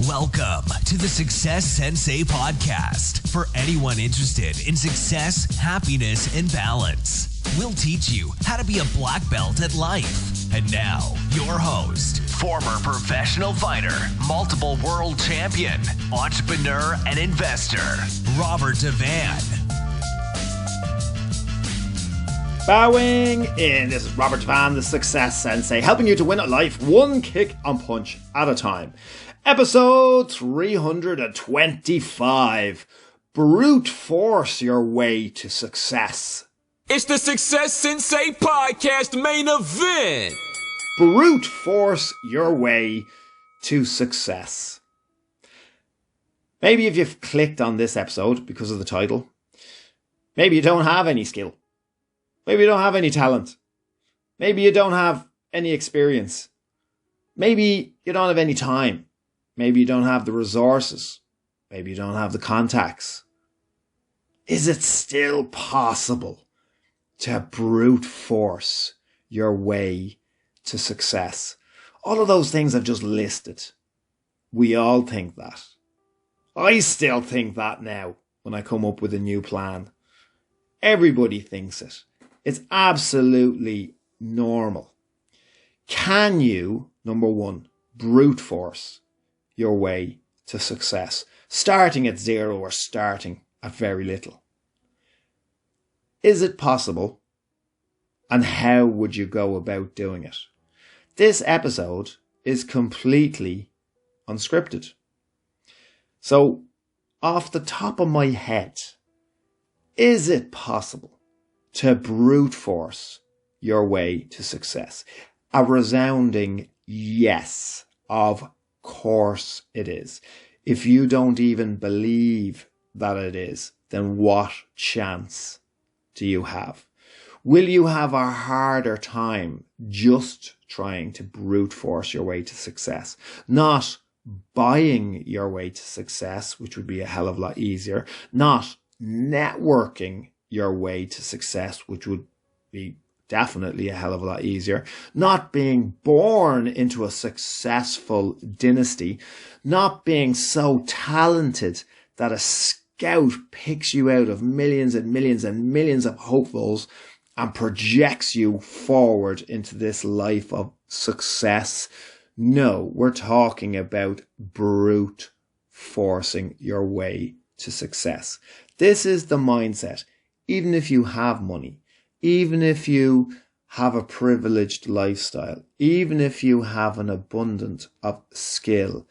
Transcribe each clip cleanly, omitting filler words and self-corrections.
Welcome to the Success Sensei podcast for anyone interested in success, happiness, and balance. We'll teach you how to be a black belt at life. And now, your host, former professional fighter, multiple world champion, entrepreneur, and investor, Robert Devane. Bowing in. This is Robert Devane, the Success Sensei, helping you to win at life one kick and punch at a time. Episode 325. Brute force your way to success. It's the Success Sensei podcast main event. Brute force your way to success. Maybe if you've clicked on this episode because of the title, maybe you don't have any skill. Maybe you don't have any talent. Maybe you don't have any experience. Maybe you don't have any time. Maybe you don't have the resources. Maybe you don't have the contacts. Is it still possible to brute force your way to success? All of those things I've just listed. We all think that. I still think that now when I come up with a new plan. Everybody thinks it. It's absolutely normal. Can you, number one, brute force your way to success, starting at zero or starting at very little? Is it possible? And how would you go about doing it? This episode is completely unscripted. So, off the top of my head, is it possible to brute force your way to success? A resounding yes. Of course it is. If you don't even believe that it is, then what chance do you have? Will you have a harder time just trying to brute force your way to success? Not buying your way to success, which would be a hell of a lot easier. Not networking your way to success, which would be definitely a hell of a lot easier. Not being born into a successful dynasty. Not being so talented that a scout picks you out of millions and millions and millions of hopefuls and projects you forward into this life of success. No, we're talking about brute forcing your way to success. This is the mindset. Even if you have money, even if you have a privileged lifestyle, even if you have an abundance of skill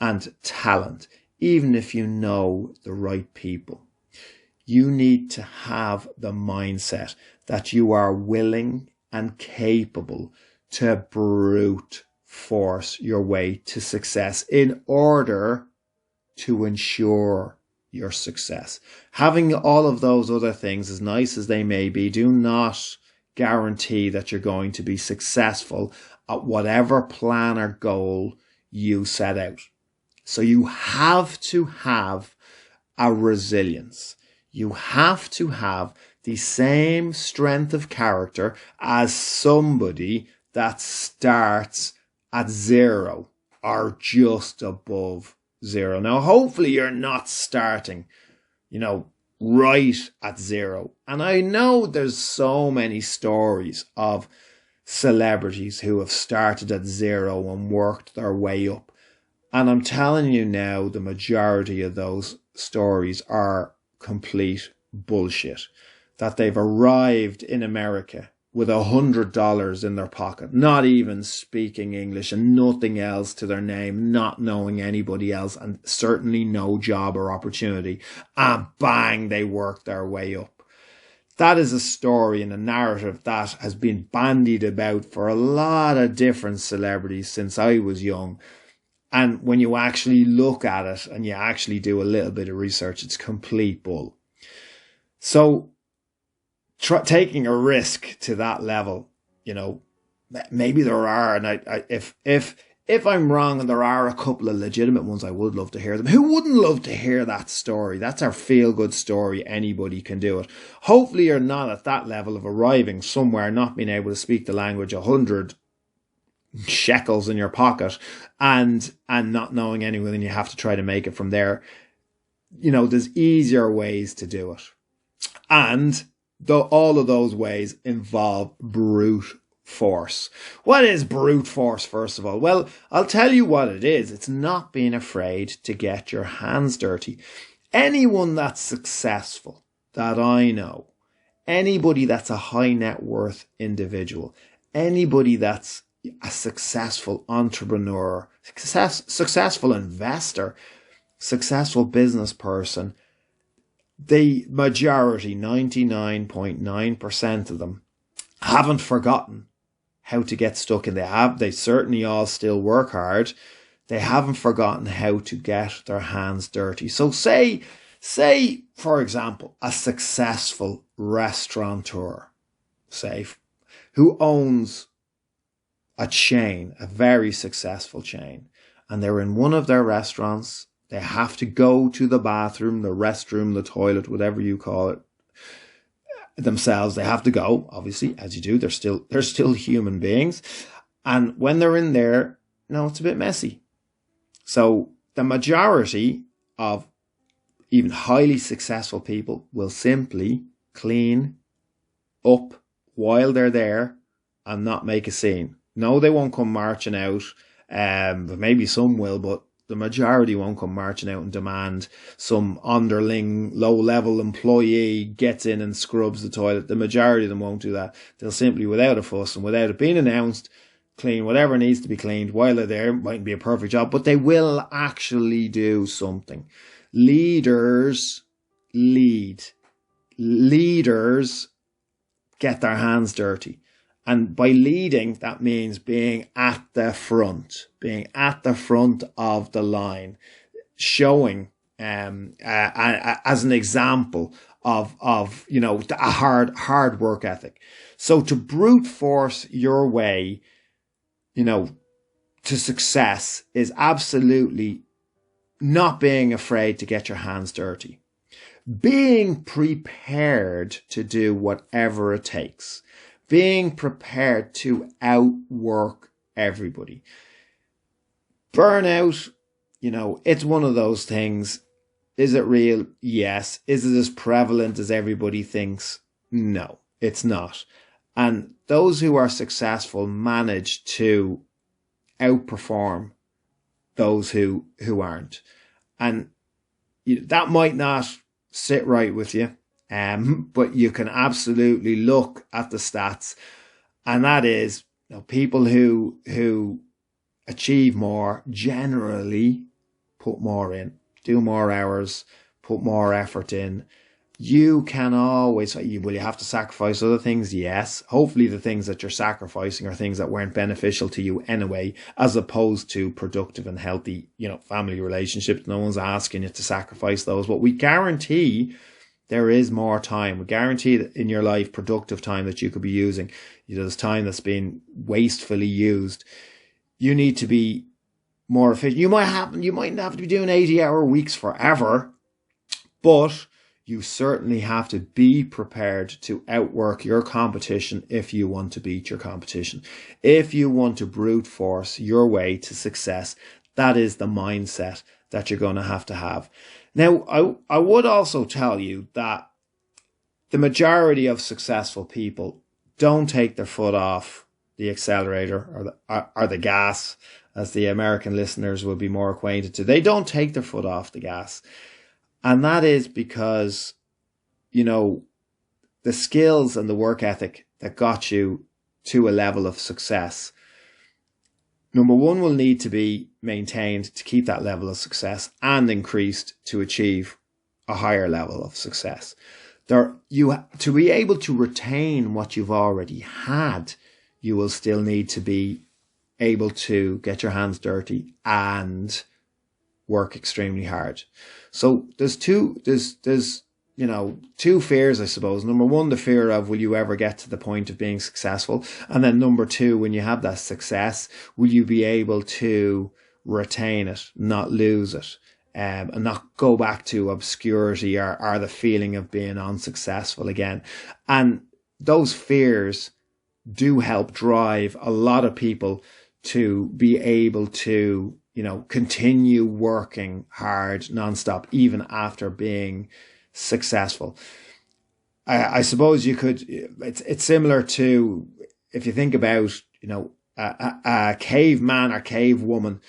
and talent, even if you know the right people, you need to have the mindset that you are willing and capable to brute force your way to success in order to ensure your success. Having all of those other things, as nice as they may be, do not guarantee that you're going to be successful at whatever plan or goal you set out. So you have to have a resilience. You have to have the same strength of character as somebody that starts at zero or just above zero. Now, hopefully you're not starting, right at zero. And I know there's so many stories of celebrities who have started at zero and worked their way up. And I'm telling you now, the majority of those stories are complete bullshit. That they've arrived in America with $100 in their pocket, not even speaking English and nothing else to their name, not knowing anybody else, and certainly no job or opportunity. And bang, they work their way up. That is a story and a narrative that has been bandied about for a lot of different celebrities since I was young. And when you actually look at it and you actually do a little bit of research, it's complete bull. So, taking a risk to that level, maybe there are, and if I'm wrong and there are a couple of legitimate ones, I would love to hear them. Who wouldn't love to hear that story? That's our feel-good story. Anybody can do it. Hopefully you're not at that level of arriving somewhere, not being able to speak the language 100 shekels in your pocket and not knowing anyone, and you have to try to make it from there. There's easier ways to do it. And all of those ways involve brute force. What is brute force, first of all? Well, I'll tell you what it is. It's not being afraid to get your hands dirty. Anyone that's successful that I know, anybody that's a high net worth individual, anybody that's a successful entrepreneur, successful investor, successful business person, the majority, 99.9% of them, haven't forgotten how to get stuck in. They certainly all still work hard. They haven't forgotten how to get their hands dirty. So say, for example, a successful restaurateur, who owns a chain, a very successful chain, and they're in one of their restaurants. They have to go to the bathroom, the restroom, the toilet, whatever you call it, themselves. They have to go, obviously, as you do. They're still human beings. And when they're in there, it's a bit messy. So the majority of even highly successful people will simply clean up while they're there and not make a scene. No, they won't come marching out. But maybe some will, but the majority won't come marching out and demand some underling, low-level employee gets in and scrubs the toilet. The majority of them won't do that. They'll simply, without a fuss and without it being announced, clean whatever needs to be cleaned while they're there. It mightn't be a perfect job, but they will actually do something. Leaders lead. Leaders get their hands dirty. And by leading, that means being at the front of the line, showing as an example of a hard work ethic. So to brute force your way, to success is absolutely not being afraid to get your hands dirty. Being prepared to do whatever it takes. Being prepared to outwork everybody. Burnout, it's one of those things. Is it real? Yes. Is it as prevalent as everybody thinks? No, it's not. And those who are successful manage to outperform those who aren't. And that might not sit right with you. But you can absolutely look at the stats, and that is, people who achieve more generally put more in, do more hours, put more effort in. You can always, will you have to sacrifice other things? Yes. Hopefully the things that you're sacrificing are things that weren't beneficial to you anyway, as opposed to productive and healthy, family relationships. No one's asking you to sacrifice those, but we guarantee there is more time. We guarantee that in your life, productive time that you could be using. There's time that's been wastefully used. You need to be more efficient. You might have to be doing 80-hour weeks forever, but you certainly have to be prepared to outwork your competition if you want to beat your competition. If you want to brute force your way to success, that is the mindset that you're going to have. Now, I would also tell you that the majority of successful people don't take their foot off the accelerator or the gas, as the American listeners will be more acquainted to. They don't take their foot off the gas. And that is because, the skills and the work ethic that got you to a level of success, number one, will need to be maintained to keep that level of success and increased to achieve a higher level of success. To be able to retain what you've already had, you will still need to be able to get your hands dirty and work extremely hard. So there's two fears, I suppose. Number one, the fear of, will you ever get to the point of being successful? And then number two, when you have that success, will you be able to retain it, not lose it, and not go back to obscurity or the feeling of being unsuccessful again? And those fears do help drive a lot of people to be able to, continue working hard nonstop, even after being successful. I suppose you could, it's similar to, if you think about, a caveman or cave woman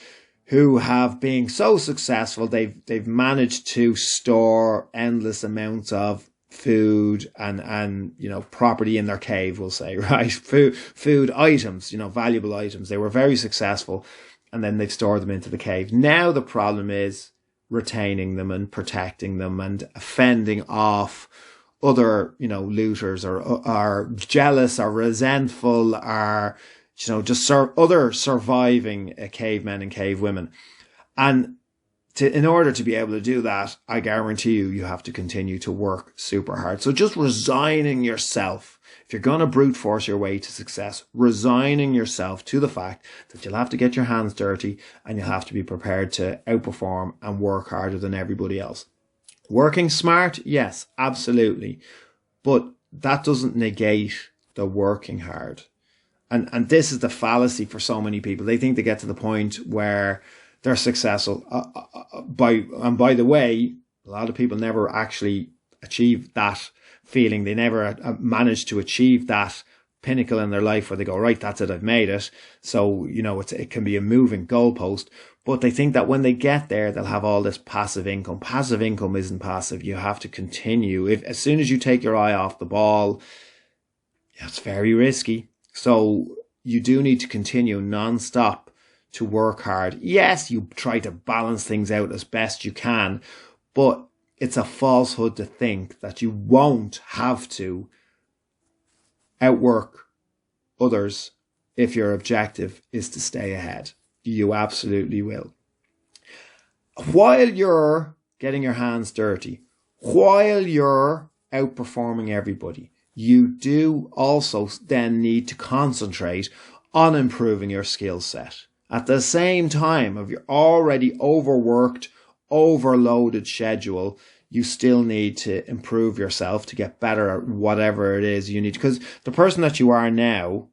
who have been so successful, they've managed to store endless amounts of food and property in their cave, we'll say, right? Food items, valuable items. They were very successful, and then they've stored them into the cave. Now the problem is retaining them and protecting them and fending off other, looters or jealous or resentful or, just other surviving cavemen and cave women. And in order to be able to do that, I guarantee you have to continue to work super hard. So just resigning yourself, if you're going to brute force your way to success, resigning yourself to the fact that you'll have to get your hands dirty and you'll have to be prepared to outperform and work harder than everybody else. Working smart, yes, absolutely. But that doesn't negate the working hard. And this is the fallacy for so many people. They think they get to the point where they're successful. By the way, a lot of people never actually achieve that feeling. They never manage to achieve that pinnacle in their life where they go, right, that's it, I've made it. So, it can be a moving goalpost. But they think that when they get there, they'll have all this passive income. Passive income isn't passive. You have to continue. As soon as you take your eye off the ball, it's very risky. So you do need to continue non-stop to work hard. Yes, you try to balance things out as best you can, but it's a falsehood to think that you won't have to outwork others if your objective is to stay ahead. You absolutely will. While you're getting your hands dirty, while you're outperforming everybody, you do also then need to concentrate on improving your skill set. At the same time of your already overworked, overloaded schedule, you still need to improve yourself to get better at whatever it is you need. Because the person that you are now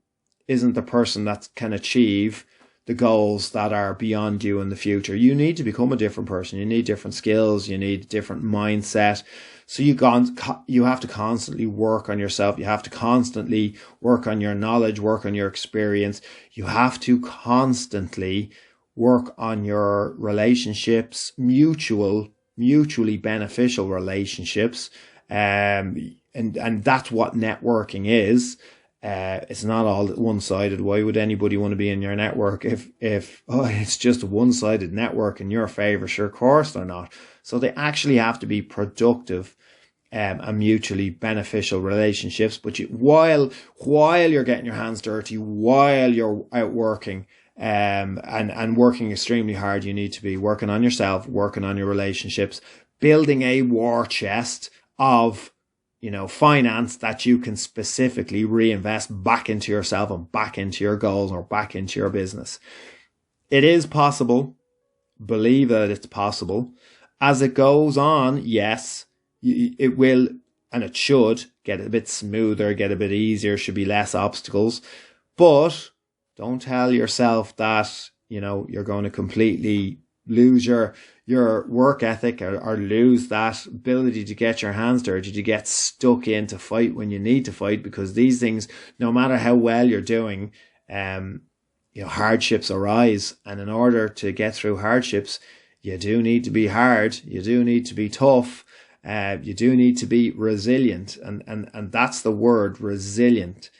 isn't the person that can achieve the goals that are beyond you in the future. You need to become a different person. You need different skills. You need a different mindset. So you have to constantly work on yourself. You have to constantly work on your knowledge, work on your experience. You have to constantly work on your relationships, mutually beneficial relationships. And that's what networking is. It's not all one-sided. Why would anybody want to be in your network if it's just a one-sided network in your favor? Sure, of course they're not. So they actually have to be productive and mutually beneficial relationships. But while you're getting your hands dirty, while you're out working and working extremely hard, you need to be working on yourself, working on your relationships, building a war chest of finance that you can specifically reinvest back into yourself and back into your goals or back into your business. It is possible. Believe that it's possible. As it goes on, yes, it will, and it should get a bit smoother, get a bit easier, should be less obstacles. But don't tell yourself that, you're going to completely lose your work ethic or lose that ability to get your hands dirty, to get stuck in to fight when you need to fight, because these things, no matter how well you're doing, hardships arise. And in order to get through hardships, you do need to be hard. You do need to be tough. You do need to be resilient. And that's the word, resilient.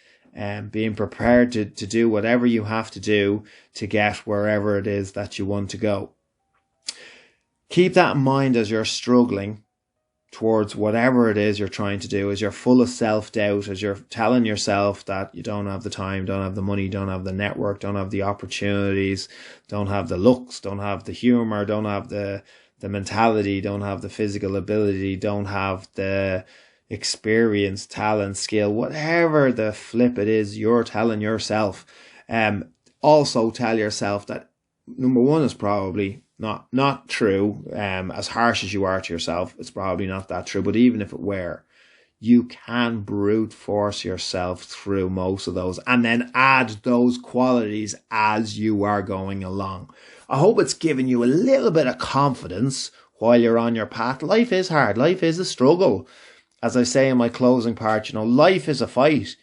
Being prepared to do whatever you have to do to get wherever it is that you want to go. Keep that in mind as you're struggling towards whatever it is you're trying to do, as you're full of self-doubt, as you're telling yourself that you don't have the time, don't have the money, don't have the network, don't have the opportunities, don't have the looks, don't have the humor, don't have the mentality, don't have the physical ability, don't have the experience, talent, skill, whatever the flip it is you're telling yourself. Also tell yourself that number one is probably not true. As harsh as you are to yourself, it's probably not that true. But even if it were, you can brute force yourself through most of those and then add those qualities as you are going along. I hope it's given you a little bit of confidence while you're on your path. Life is hard. Life is a struggle. As I say in my closing part, life is a fight,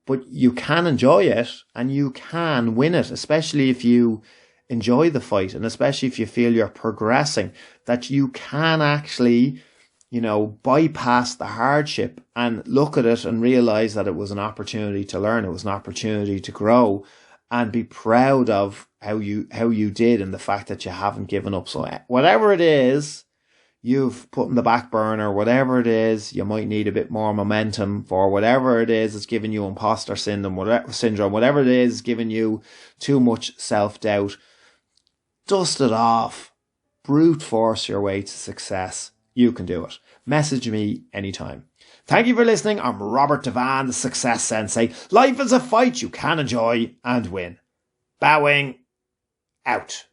but you can enjoy it and you can win it, especially if you enjoy the fight and especially if you feel you're progressing, that you can actually, bypass the hardship and look at it and realize that it was an opportunity to learn. It was an opportunity to grow and be proud of how you did and the fact that you haven't given up. So whatever it is you've put in the back burner, whatever it is you might need a bit more momentum for, whatever it is that's giving you imposter syndrome, whatever it is giving you too much self-doubt, dust it off. Brute force your way to success. You can do it. Message me anytime. Thank you for listening. I'm Robert Devane, the Success Sensei. Life is a fight you can enjoy and win. Bowing out.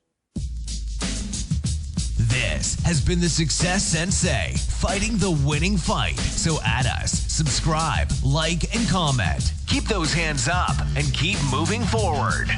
This has been the Success Sensei, fighting the winning fight. So add us, subscribe, like, and comment. Keep those hands up and keep moving forward.